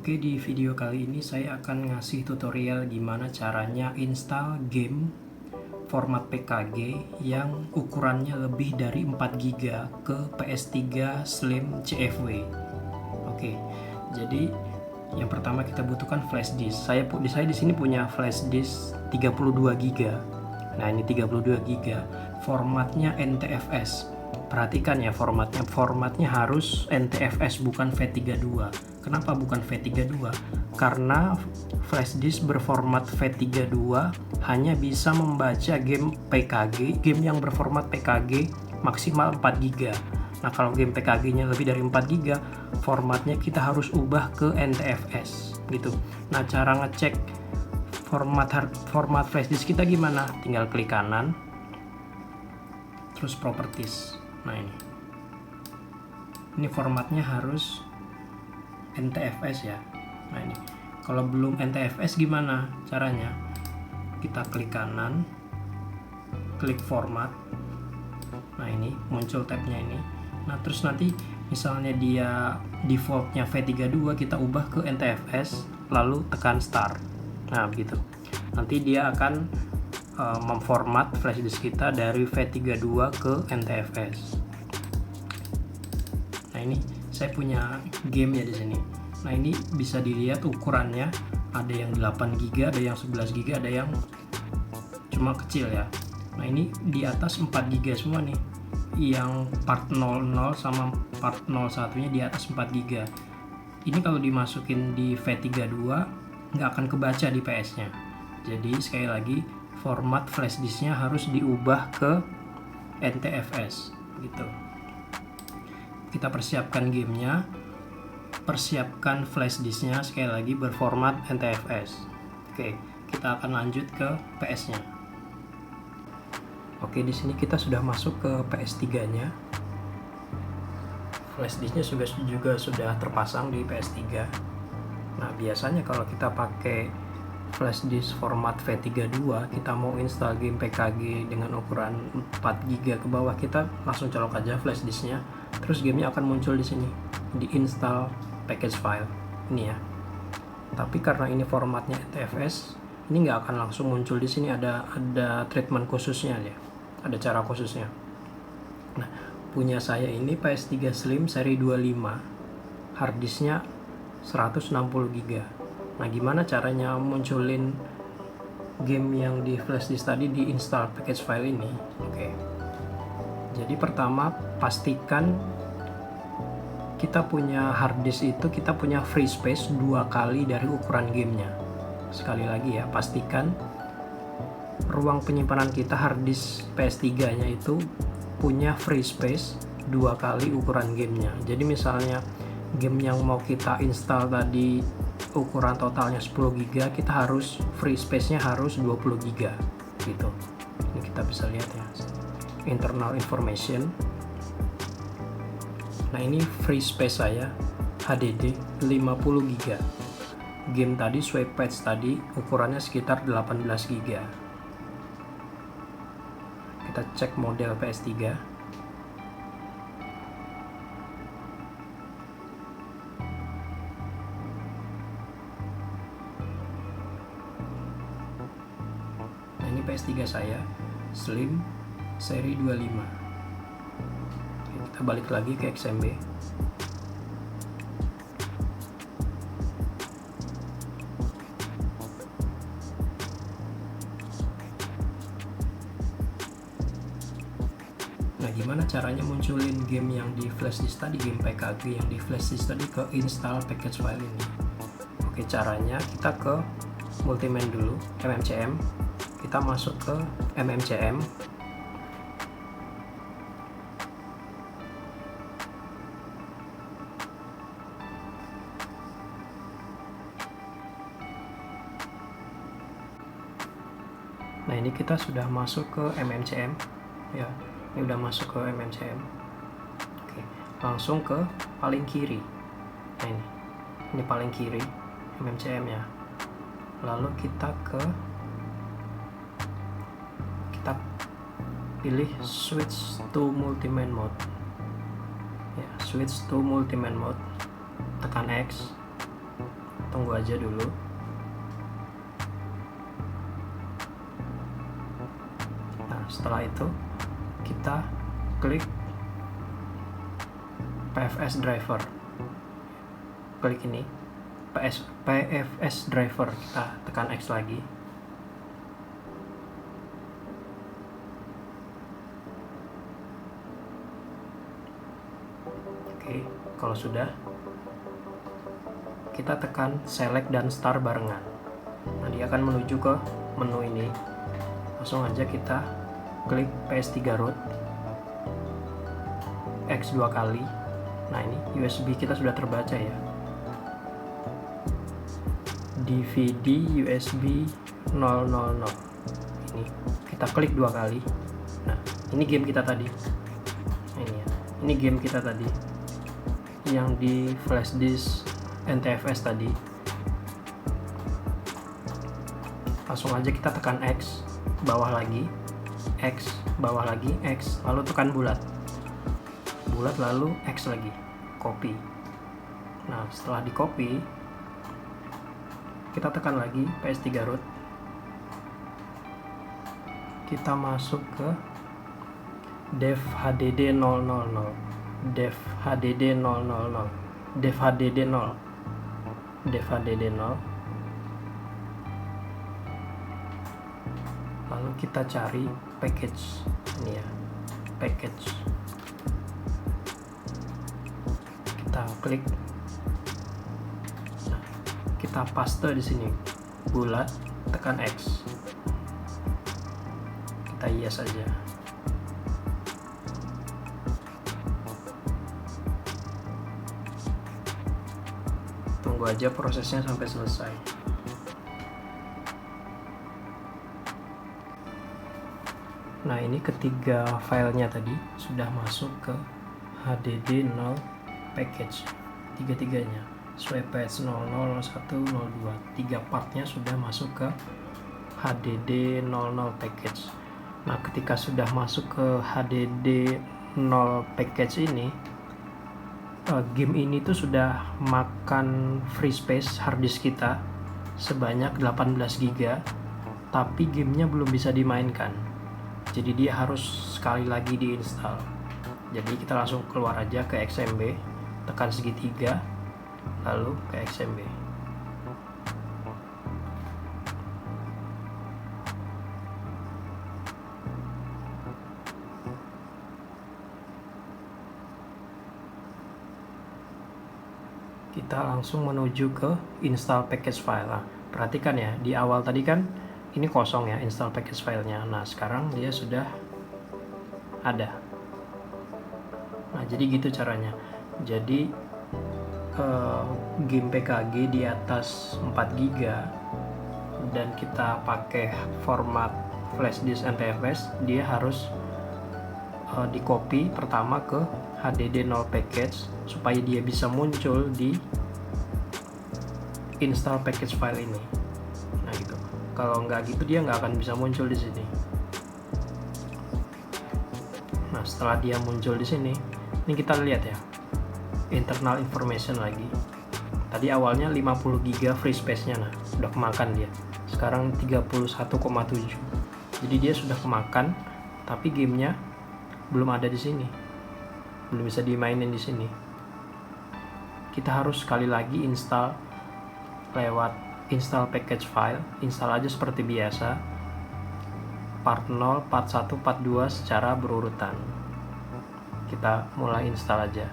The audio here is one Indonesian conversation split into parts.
Oke, di video kali ini saya akan ngasih tutorial gimana caranya install game format PKG yang ukurannya lebih dari 4 GB ke PS3 Slim CFW. Oke, jadi yang pertama kita butuhkan flash disk. Saya di sini punya flash disk 32 GB. Nah, ini 32 GB. Formatnya NTFS. Perhatikan ya formatnya harus NTFS bukan V32. Kenapa bukan V32? Karena flash disk berformat V32 hanya bisa membaca game PKG, game yang berformat PKG maksimal 4 GB. Nah, kalau game PKG-nya lebih dari 4 GB, formatnya kita harus ubah ke NTFS gitu. Nah, cara ngecek format flash disk kita gimana? Tinggal klik kanan, terus properties. Nah, ini formatnya harus NTFS ya. Nah, ini kalau belum NTFS gimana caranya? Kita klik kanan, klik format. Nah, ini muncul tabnya ini. Nah, terus nanti misalnya dia defaultnya V32, kita ubah ke NTFS, lalu tekan start. Nah, begitu. Nanti dia akan memformat flash disk kita dari V32 ke NTFS. Nah, ini saya punya game ya di sini. Nah, ini bisa dilihat ukurannya, ada yang 8 GB, ada yang 11 GB, ada yang cuma kecil ya. Nah, ini di atas 4 GB semua nih. Yang part 00 sama part 01-nya di atas 4 GB. Ini kalau dimasukin di V32 nggak akan kebaca di PS-nya. Jadi sekali lagi, format flash disknya harus diubah ke NTFS gitu. Kita persiapkan gamenya, persiapkan flash disknya, sekali lagi berformat NTFS. Oke, kita akan lanjut ke PS-nya. Oke, di sini kita sudah masuk ke PS3-nya. Flash disknya juga sudah terpasang di PS3. Nah, biasanya kalau kita pakai flash disk format V32, kita mau install game PKG dengan ukuran 4 GB ke bawah, kita langsung colok aja flash disknya, terus gamenya akan muncul di sini di install package file ini ya. Tapi karena ini formatnya NTFS, ini nggak akan langsung muncul di sini, ada treatment khususnya ya, ada cara khususnya. Nah, punya saya ini PS3 Slim seri 25, harddisknya 160 GB. Nah, gimana caranya munculin game yang di flash disk tadi di install package file ini? Oke. Jadi pertama, pastikan kita punya harddisk itu, kita punya free space 2 kali dari ukuran gamenya. Sekali lagi ya, pastikan ruang penyimpanan kita harddisk PS3-nya itu punya free space 2 kali ukuran gamenya. Jadi misalnya game yang mau kita install tadi ukuran totalnya 10 GB, kita harus free space-nya harus 20 GB gitu. Ini kita bisa lihat ya, internal information. Nah, ini free space saya HDD 50 GB. Game tadi Swipe Patch tadi ukurannya sekitar 18 GB. Kita cek model PS3. PS3 saya Slim seri 25. Kita balik lagi ke XMB. Nah, gimana caranya munculin game yang di flash disk tadi, game PKG yang di flash disk tadi ke install package file ini? Oke, caranya kita ke Multiman dulu, MMCM. Kita masuk ke MMCM. Nah, ini kita sudah masuk ke MMCM ya. Ini udah masuk ke MMCM. Oke, langsung ke paling kiri. Nah, ini paling kiri MMCM ya. Lalu kita pilih switch to multiman mode ya, switch to multiman mode, tekan X. tunggu aja dulu. Nah, setelah itu kita klik PFS driver, klik ini PFS driver, kita tekan X lagi. Oke, kalau sudah, kita tekan select dan start barengan. Nah, dia akan menuju ke menu ini. Langsung aja kita klik PS3 root, X 2 kali. Nah, ini USB kita sudah terbaca ya. DVD USB 000. Ini kita klik 2 kali. Nah, ini game kita tadi. Ini ya. Ini game kita tadi yang di flash disk NTFS tadi. Langsung aja kita tekan X, bawah lagi, X, bawah lagi, X, lalu tekan bulat, lalu X lagi, copy. Nah, setelah di copy, kita tekan lagi PS3 root, kita masuk ke dev HDD 000, dev HDD 000, dev HDD 0, dev HDD 0. Lalu kita cari package ini ya, package. Kita klik, nah, kita paste di sini, bulat, tekan X, kita yes aja. Tunggu aja prosesnya sampai selesai. Nah, ini ketiga filenya tadi sudah masuk ke HDD 0 package, tiga-tiganya, Swaypads 00, 01, 02, 3 partnya sudah masuk ke HDD 00 package. Nah, ketika sudah masuk ke HDD 0 package ini, game ini tuh sudah makan free space harddisk kita sebanyak 18 GB, tapi gamenya belum bisa dimainkan. Jadi dia harus sekali lagi diinstal. Jadi kita langsung keluar aja ke XMB, tekan segitiga, lalu ke XMB. Kita langsung menuju ke install package file. Nah, perhatikan ya, di awal tadi kan ini kosong ya install package filenya. Nah, sekarang dia sudah ada. Nah, jadi gitu caranya. Jadi game PKG di atas 4 GB dan kita pakai format flash disk NTFS, dia harus di copy pertama ke HDD 0 package supaya dia bisa muncul di install package file ini. Nah, gitu. Kalau nggak gitu dia nggak akan bisa muncul di sini. Nah, setelah dia muncul di sini, ini kita lihat ya, internal information lagi. Tadi awalnya 50 GB free space-nya, nah sudah kemakan dia. Sekarang 31,7. Jadi dia sudah kemakan, tapi gamenya belum ada di sini, belum bisa dimainin di sini. Kita harus sekali lagi install lewat install package file, install aja seperti biasa, part 0, part 1, part 2 secara berurutan. Kita mulai install aja.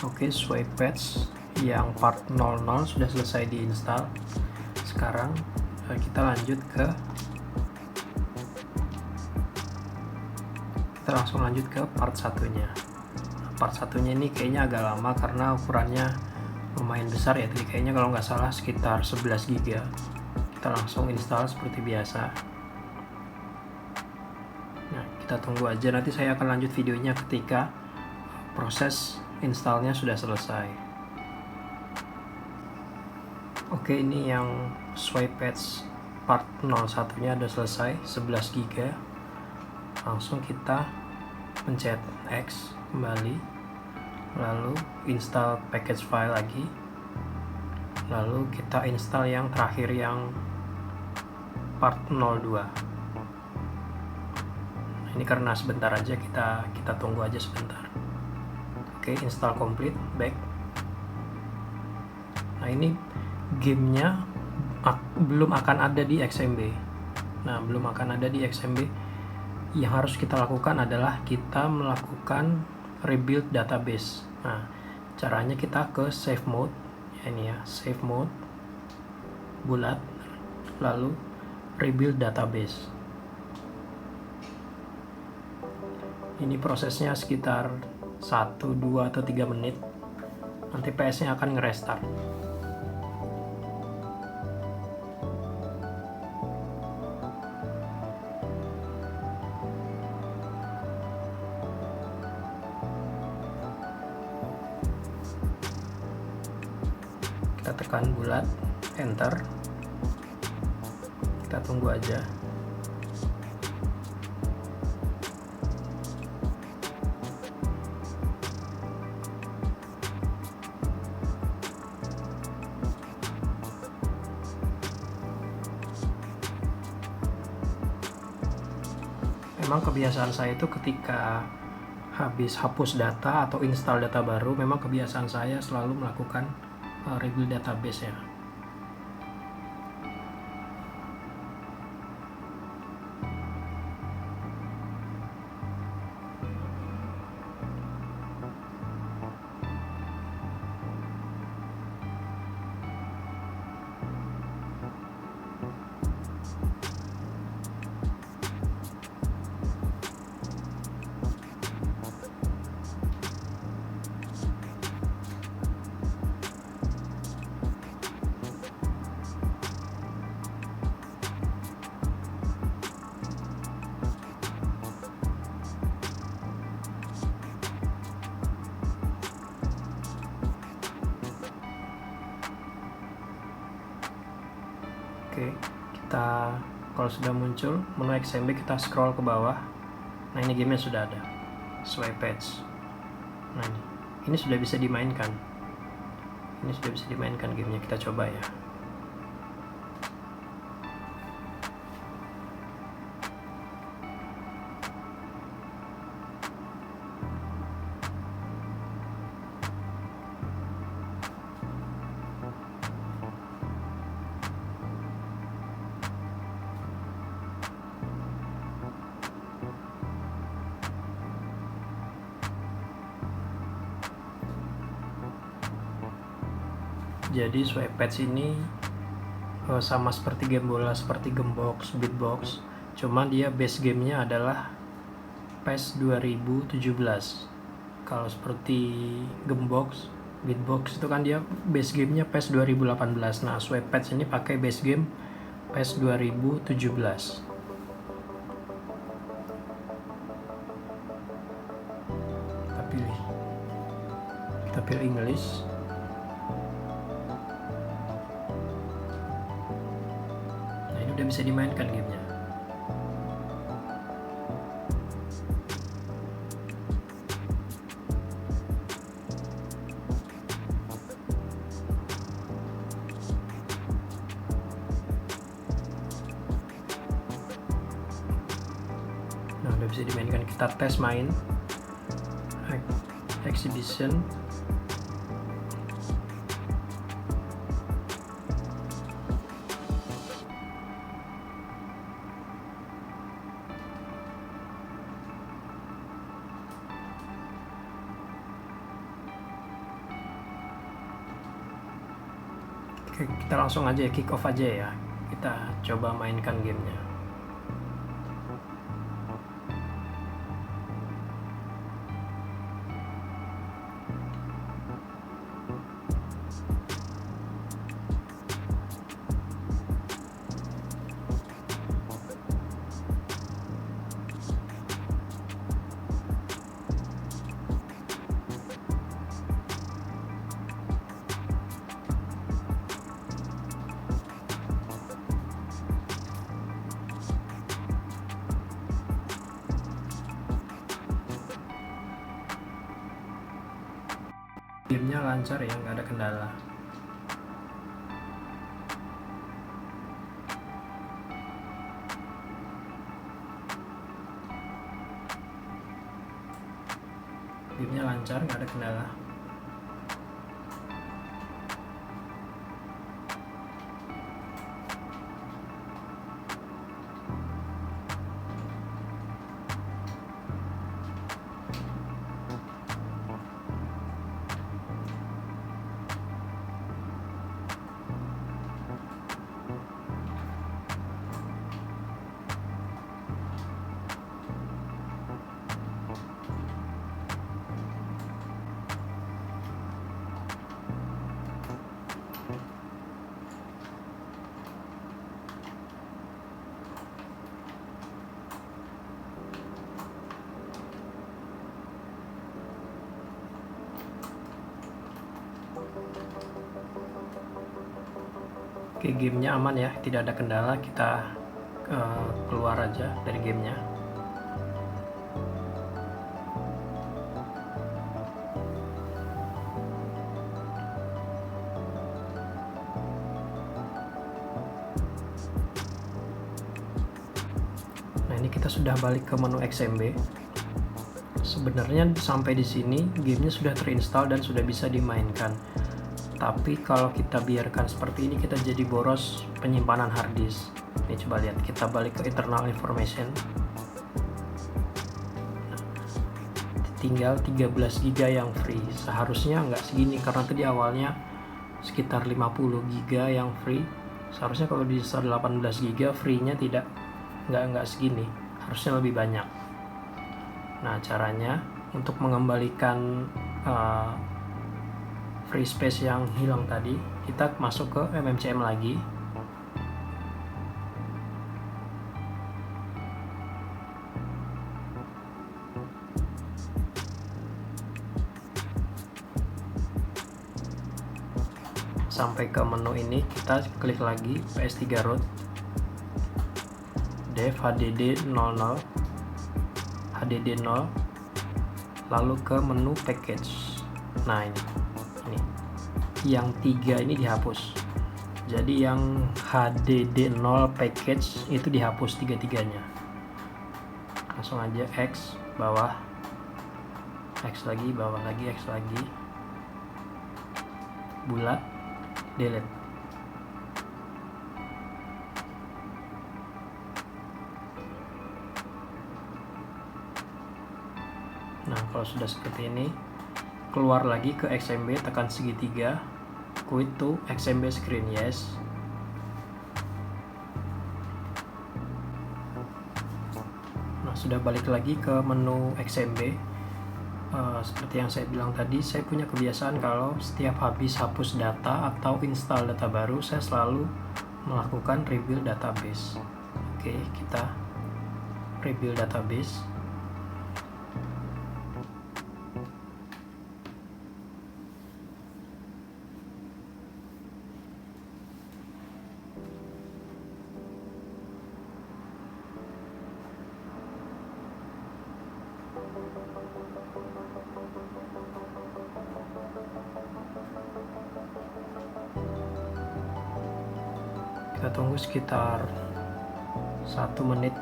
Oke, Swaypads yang part 00 sudah selesai diinstal. Sekarang kita lanjut ke langsung lanjut ke part satunya. Part satunya ini kayaknya agak lama karena ukurannya lumayan besar ya, tadi kayaknya kalau nggak salah sekitar 11 GB. Kita langsung install seperti biasa. Nah, kita tunggu aja, nanti saya akan lanjut videonya ketika proses installnya sudah selesai. Oke, ini yang Swaypads part 01 nya udah selesai, 11 GB. langsung kita pencet X kembali, lalu install package file lagi, lalu kita install yang terakhir yang part 02. Nah, ini karena sebentar aja, kita tunggu aja sebentar. Oke, install complete, back. Nah, ini gamenya belum akan ada di XMB. Nah, belum akan ada di XMB. Yang harus kita lakukan adalah kita melakukan rebuild database. Nah, caranya kita ke save mode, ya ini ya, save mode bulat, lalu rebuild database. Ini prosesnya sekitar 1, 2, atau 3 menit. Nanti PS-nya akan nge-restart. Kita tekan bulat, enter. Kita tunggu aja. Memang kebiasaan saya itu ketika habis hapus data atau install data baru, memang kebiasaan saya selalu melakukan rebuild database ya. Oke, kita kalau sudah muncul menu XMB, kita scroll ke bawah. Nah, ini gamenya sudah ada, swipe patch. Nah, ini sudah bisa dimainkan. Ini sudah bisa dimainkan gamenya. Kita coba ya. Jadi swipe patch ini sama seperti game bola, seperti Gembox, Beatbox, cuma dia base gamenya adalah PES 2017. Kalau seperti Gembox, Beatbox itu kan dia base gamenya PES 2018. Nah, swipe patch ini pakai base game PES 2017. Kita pilih English. Udah bisa dimainkan gamenya. Nah, udah bisa dimainkan. Kita tes main exhibition. Oke, kita langsung aja kick off aja ya. Kita coba mainkan gamenya. Gamenya lancar ya, nggak ada kendala. Gamenya lancar, nggak ada kendala. Oke, gamenya aman ya, tidak ada kendala. Kita keluar aja dari gamenya. Nah, ini kita sudah balik ke menu XMB. Sebenarnya sampai di sini gamenya sudah terinstall dan sudah bisa dimainkan. Tapi kalau kita biarkan seperti ini, kita jadi boros penyimpanan hard disk. Ini coba lihat, kita balik ke internal information. Tinggal 13 GB yang free. Seharusnya nggak segini karena tadi awalnya sekitar 50 GB yang free. Seharusnya kalau di 18 GB free-nya nggak segini. Harusnya lebih banyak. Nah, caranya untuk mengembalikan free space yang hilang tadi, kita masuk ke MMCM lagi. Sampai ke menu ini, kita klik lagi PS3 root, dev HDD 00, HDD 0, lalu ke menu package. Nah, ini yang 3 ini dihapus, jadi yang HDD 0 package itu dihapus 3-3-nya. Langsung aja X bawah, X lagi, bawah lagi, X lagi, bulat, delete. Nah, kalau sudah seperti ini, keluar lagi ke XMB, tekan segitiga, quit to XMB screen, yes. Nah, sudah balik lagi ke menu XMB. Seperti yang saya bilang tadi, saya punya kebiasaan kalau setiap habis hapus data atau install data baru, saya selalu melakukan rebuild database. Oke, kita rebuild database. Kita tunggu sekitar 1 menit.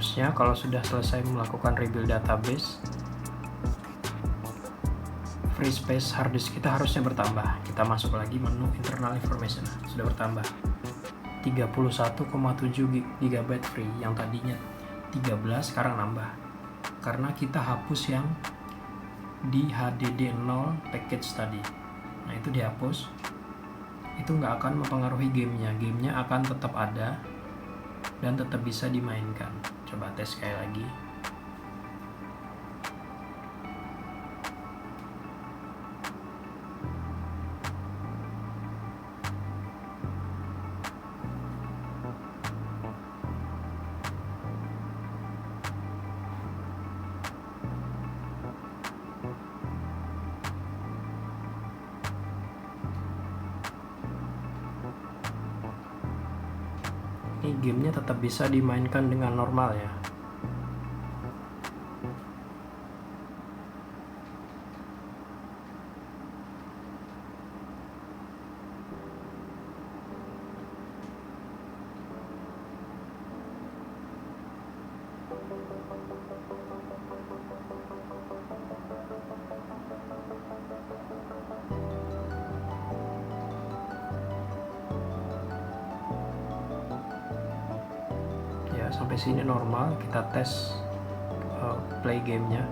Seterusnya, kalau sudah selesai melakukan rebuild database, free space hard disk kita harusnya bertambah. Kita masuk lagi menu internal information. Sudah bertambah 31,7 GB free, yang tadinya 13 sekarang nambah karena kita hapus yang di HDD0 package tadi. Nah, itu dihapus. Itu nggak akan mempengaruhi gamenya akan tetap ada dan tetap bisa dimainkan. Coba tes sekali lagi. Ini gamenya tetap bisa dimainkan dengan normal ya. Sampai sini normal. Kita tes play gamenya.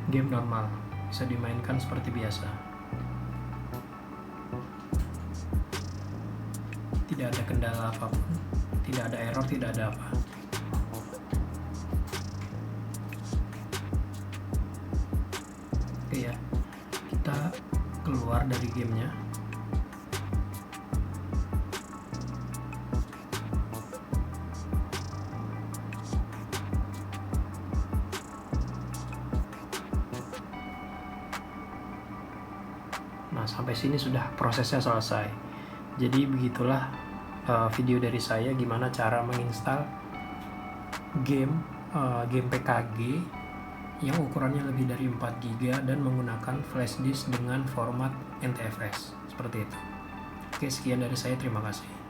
Game normal, bisa dimainkan seperti biasa. Tidak ada kendala apapun, tidak ada error, tidak ada apa. Oke ya, kita keluar dari gamenya. Nah, sampai sini sudah prosesnya selesai. Jadi begitulah video dari saya gimana cara menginstal game PKG yang ukurannya lebih dari 4 GB dan menggunakan flash disk dengan format NTFS seperti itu. Oke, sekian dari saya, terima kasih.